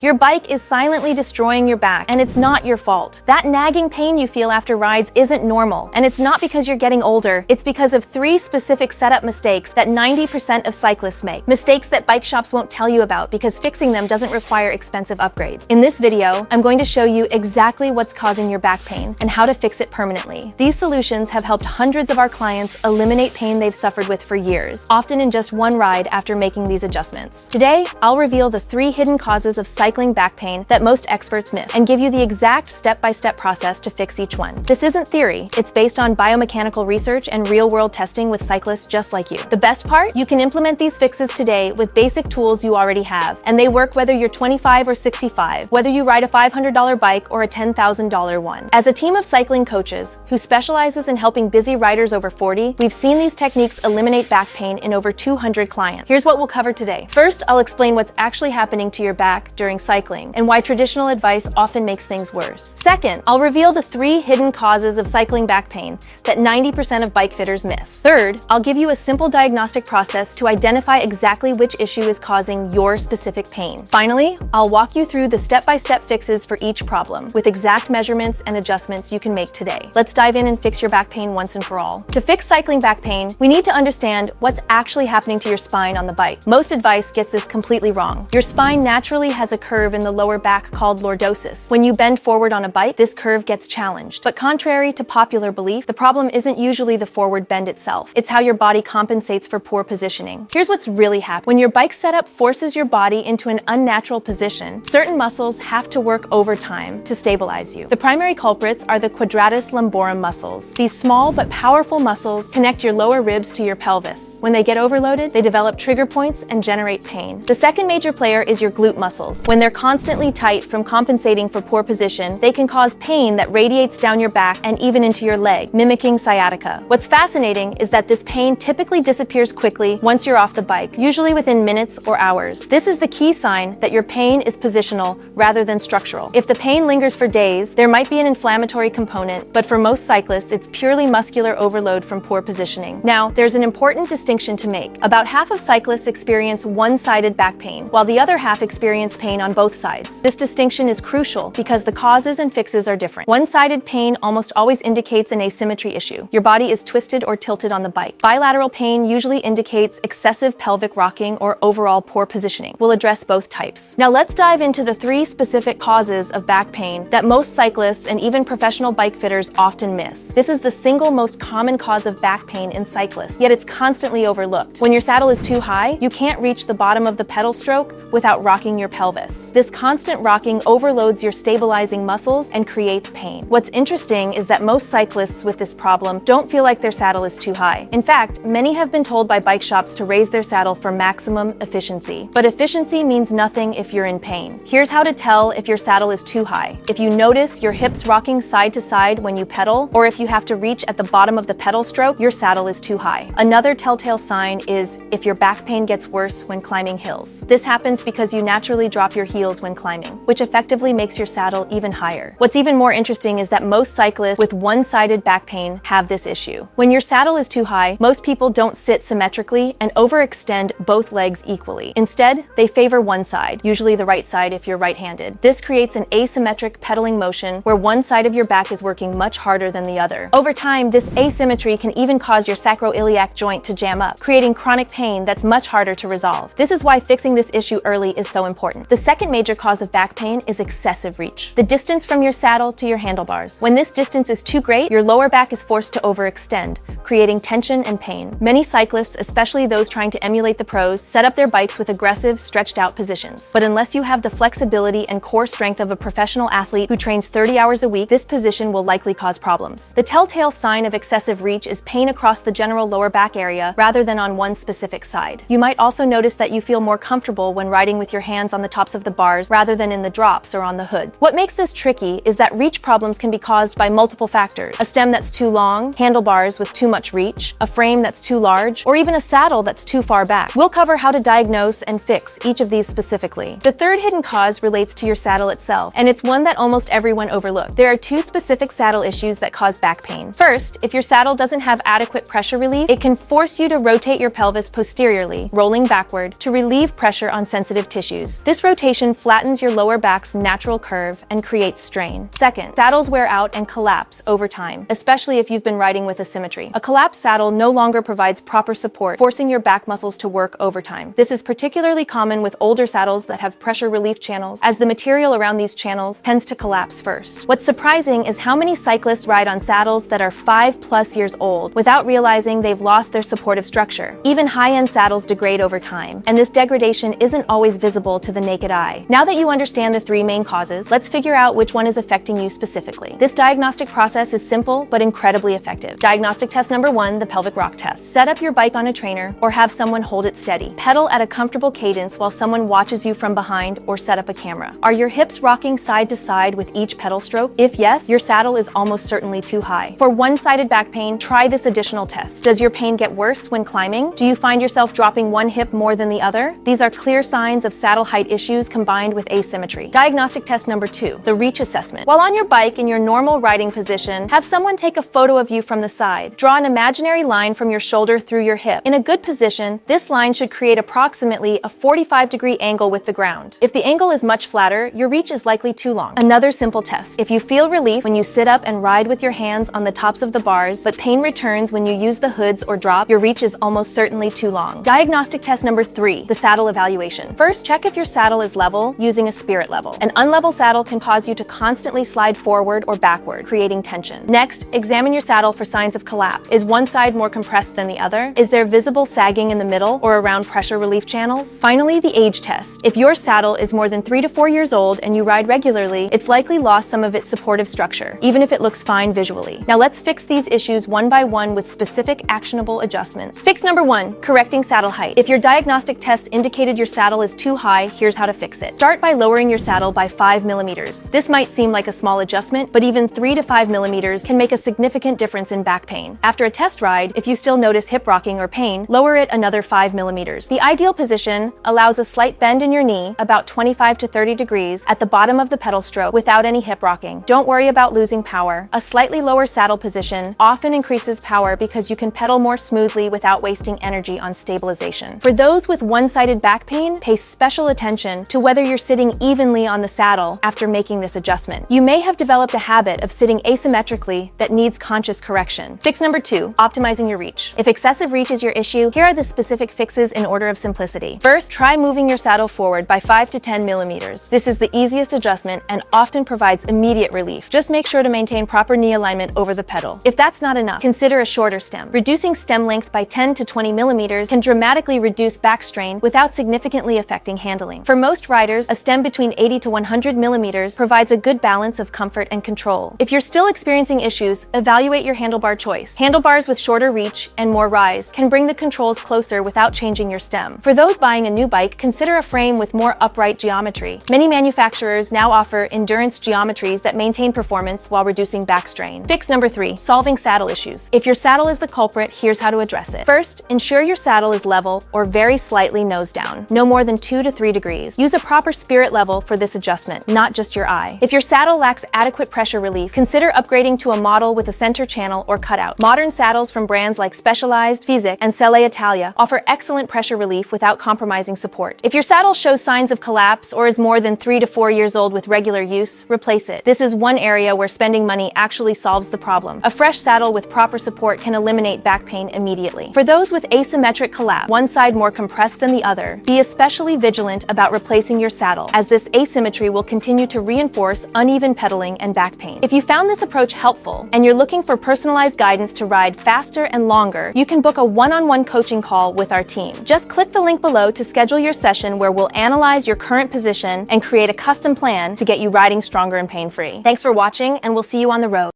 Your bike is silently destroying your back, and it's not your fault. That nagging pain you feel after rides isn't normal, and it's not because you're getting older. It's because of 3 specific setup mistakes that 90% of cyclists make. Mistakes that bike shops won't tell you about because fixing them doesn't require expensive upgrades. In this video, I'm going to show you exactly what's causing your back pain and how to fix it permanently. These solutions have helped hundreds of our clients eliminate pain they've suffered with for years, often in just one ride after making these adjustments. Today, I'll reveal the 3 hidden causes of cycling back pain that most experts miss and give you the exact step-by-step process to fix each one. This isn't theory, it's based on biomechanical research and real-world testing with cyclists just like you. The best part? You can implement these fixes today with basic tools you already have, and they work whether you're 25 or 65, whether you ride a $500 bike or a $10,000 one. As a team of cycling coaches who specializes in helping busy riders over 40, we've seen these techniques eliminate back pain in over 200 clients. Here's what we'll cover today. First, I'll explain what's actually happening to your back during cycling and why traditional advice often makes things worse. Second, I'll reveal the 3 hidden causes of cycling back pain that 90% of bike fitters miss. Third, I'll give you a simple diagnostic process to identify exactly which issue is causing your specific pain. Finally, I'll walk you through the step-by-step fixes for each problem with exact measurements and adjustments you can make today. Let's dive in and fix your back pain once and for all. To fix cycling back pain, we need to understand what's actually happening to your spine on the bike. Most advice gets this completely wrong. Your spine naturally has a curve in the lower back called lordosis. When you bend forward on a bike, this curve gets challenged. But contrary to popular belief, the problem isn't usually the forward bend itself. It's how your body compensates for poor positioning. Here's what's really happening. When your bike setup forces your body into an unnatural position, certain muscles have to work overtime to stabilize you. The primary culprits are the quadratus lumborum muscles. These small but powerful muscles connect your lower ribs to your pelvis. When they get overloaded, they develop trigger points and generate pain. The second major player is your glute muscles. When they're constantly tight from compensating for poor position, they can cause pain that radiates down your back and even into your leg, mimicking sciatica. What's fascinating is that this pain typically disappears quickly once you're off the bike, usually within minutes or hours. This is the key sign that your pain is positional rather than structural. If the pain lingers for days, there might be an inflammatory component, but for most cyclists, it's purely muscular overload from poor positioning. Now, there's an important distinction to make. About half of cyclists experience one-sided back pain, while the other half experience pain on both sides. This distinction is crucial because the causes and fixes are different. One-sided pain almost always indicates an asymmetry issue. Your body is twisted or tilted on the bike. Bilateral pain usually indicates excessive pelvic rocking or overall poor positioning. We'll address both types. Now let's dive into the 3 specific causes of back pain that most cyclists and even professional bike fitters often miss. This is the single most common cause of back pain in cyclists, yet it's constantly overlooked. When your saddle is too high, you can't reach the bottom of the pedal stroke without rocking your pelvis. This constant rocking overloads your stabilizing muscles and creates pain. What's interesting is that most cyclists with this problem don't feel like their saddle is too high. In fact, many have been told by bike shops to raise their saddle for maximum efficiency. But efficiency means nothing if you're in pain. Here's how to tell if your saddle is too high. If you notice your hips rocking side to side when you pedal, or if you have to reach at the bottom of the pedal stroke, your saddle is too high. Another telltale sign is if your back pain gets worse when climbing hills. This happens because you naturally drop your heels when climbing, which effectively makes your saddle even higher. What's even more interesting is that most cyclists with one-sided back pain have this issue. When your saddle is too high, most people don't sit symmetrically and overextend both legs equally. Instead, they favor one side, usually the right side if you're right-handed. This creates an asymmetric pedaling motion where one side of your back is working much harder than the other. Over time, this asymmetry can even cause your sacroiliac joint to jam up, creating chronic pain that's much harder to resolve. This is why fixing this issue early is so important. The second major cause of back pain is excessive reach, the distance from your saddle to your handlebars. When this distance is too great, your lower back is forced to overextend, creating tension and pain. Many cyclists, especially those trying to emulate the pros, set up their bikes with aggressive, stretched out positions. But unless you have the flexibility and core strength of a professional athlete who trains 30 hours a week, this position will likely cause problems. The telltale sign of excessive reach is pain across the general lower back area rather than on one specific side. You might also notice that you feel more comfortable when riding with your hands on the tops of the bars rather than in the drops or on the hoods. What makes this tricky is that reach problems can be caused by multiple factors: a stem that's too long, handlebars with too much reach, a frame that's too large, or even a saddle that's too far back. We'll cover how to diagnose and fix each of these specifically. The third hidden cause relates to your saddle itself, and it's one that almost everyone overlooks. There are 2 specific saddle issues that cause back pain. First, if your saddle doesn't have adequate pressure relief, it can force you to rotate your pelvis posteriorly, rolling backward, to relieve pressure on sensitive tissues. This rotation rotation flattens your lower back's natural curve and creates strain. Second, saddles wear out and collapse over time, especially if you've been riding with asymmetry. A collapsed saddle no longer provides proper support, forcing your back muscles to work overtime. This is particularly common with older saddles that have pressure relief channels, as the material around these channels tends to collapse first. What's surprising is how many cyclists ride on saddles that are 5+ years old without realizing they've lost their supportive structure. Even high-end saddles degrade over time, and this degradation isn't always visible to the naked eye. Now that you understand the three main causes, let's figure out which one is affecting you specifically. This diagnostic process is simple but incredibly effective. Diagnostic test number 1, the pelvic rock test. Set up your bike on a trainer or have someone hold it steady. Pedal at a comfortable cadence while someone watches you from behind or set up a camera. Are your hips rocking side to side with each pedal stroke? If yes, your saddle is almost certainly too high. For one-sided back pain, try this additional test. Does your pain get worse when climbing? Do you find yourself dropping one hip more than the other? These are clear signs of saddle height issues combined with asymmetry. Diagnostic test number 2, the reach assessment. While on your bike in your normal riding position, have someone take a photo of you from the side. Draw an imaginary line from your shoulder through your hip. In a good position, this line should create approximately a 45-degree angle with the ground. If the angle is much flatter, your reach is likely too long. Another simple test. If you feel relief when you sit up and ride with your hands on the tops of the bars, but pain returns when you use the hoods or drop, your reach is almost certainly too long. Diagnostic test number 3, the saddle evaluation. First, check if your saddle is level using a spirit level. An unlevel saddle can cause you to constantly slide forward or backward, creating tension. Next, examine your saddle for signs of collapse. Is one side more compressed than the other? Is there visible sagging in the middle or around pressure relief channels? Finally, the age test. If your saddle is more than 3 to 4 years old and you ride regularly, it's likely lost some of its supportive structure, even if it looks fine visually. Now let's fix these issues one by one with specific actionable adjustments. Fix number 1, correcting saddle height. If your diagnostic test indicated your saddle is too high, here's how to fix it. Start by lowering your saddle by 5 millimeters. This might seem like a small adjustment, but even 3 to 5 millimeters can make a significant difference in back pain. After a test ride, if you still notice hip rocking or pain, lower it another 5 millimeters. The ideal position allows a slight bend in your knee, about 25 to 30 degrees, at the bottom of the pedal stroke without any hip rocking. Don't worry about losing power. A slightly lower saddle position often increases power because you can pedal more smoothly without wasting energy on stabilization. For those with one-sided back pain, pay special attention to whether you're sitting evenly on the saddle after making this adjustment. You may have developed a habit of sitting asymmetrically that needs conscious correction. Fix number 2, optimizing your reach. If excessive reach is your issue, here are the specific fixes in order of simplicity. First, try moving your saddle forward by 5 to 10 millimeters. This is the easiest adjustment and often provides immediate relief. Just make sure to maintain proper knee alignment over the pedal. If that's not enough, consider a shorter stem. Reducing stem length by 10 to 20 millimeters can dramatically reduce back strain without significantly affecting handling. For most riders, a stem between 80 to 100 millimeters provides a good balance of comfort and control. If you're still experiencing issues, evaluate your handlebar choice. Handlebars with shorter reach and more rise can bring the controls closer without changing your stem. For those buying a new bike, consider a frame with more upright geometry. Many manufacturers now offer endurance geometries that maintain performance while reducing back strain. Fix number 3, solving saddle issues. If your saddle is the culprit, here's how to address it. First, ensure your saddle is level or very slightly nose down, no more than 2 to 3 degrees. Use a proper spirit level for this adjustment, not just your eye. If your saddle lacks adequate pressure relief, consider upgrading to a model with a center channel or cutout. Modern saddles from brands like Specialized, Fizik, and Selle Italia offer excellent pressure relief without compromising support. If your saddle shows signs of collapse or is more than 3 to 4 years old with regular use, replace it. This is one area where spending money actually solves the problem. A fresh saddle with proper support can eliminate back pain immediately. For those with asymmetric collapse, one side more compressed than the other, be especially vigilant about replacing your saddle, as this asymmetry will continue to reinforce uneven pedaling and back pain. If you found this approach helpful and you're looking for personalized guidance to ride faster and longer, you can book a one-on-one coaching call with our team. Just click the link below to schedule your session where we'll analyze your current position and create a custom plan to get you riding stronger and pain-free. Thanks for watching, and we'll see you on the road.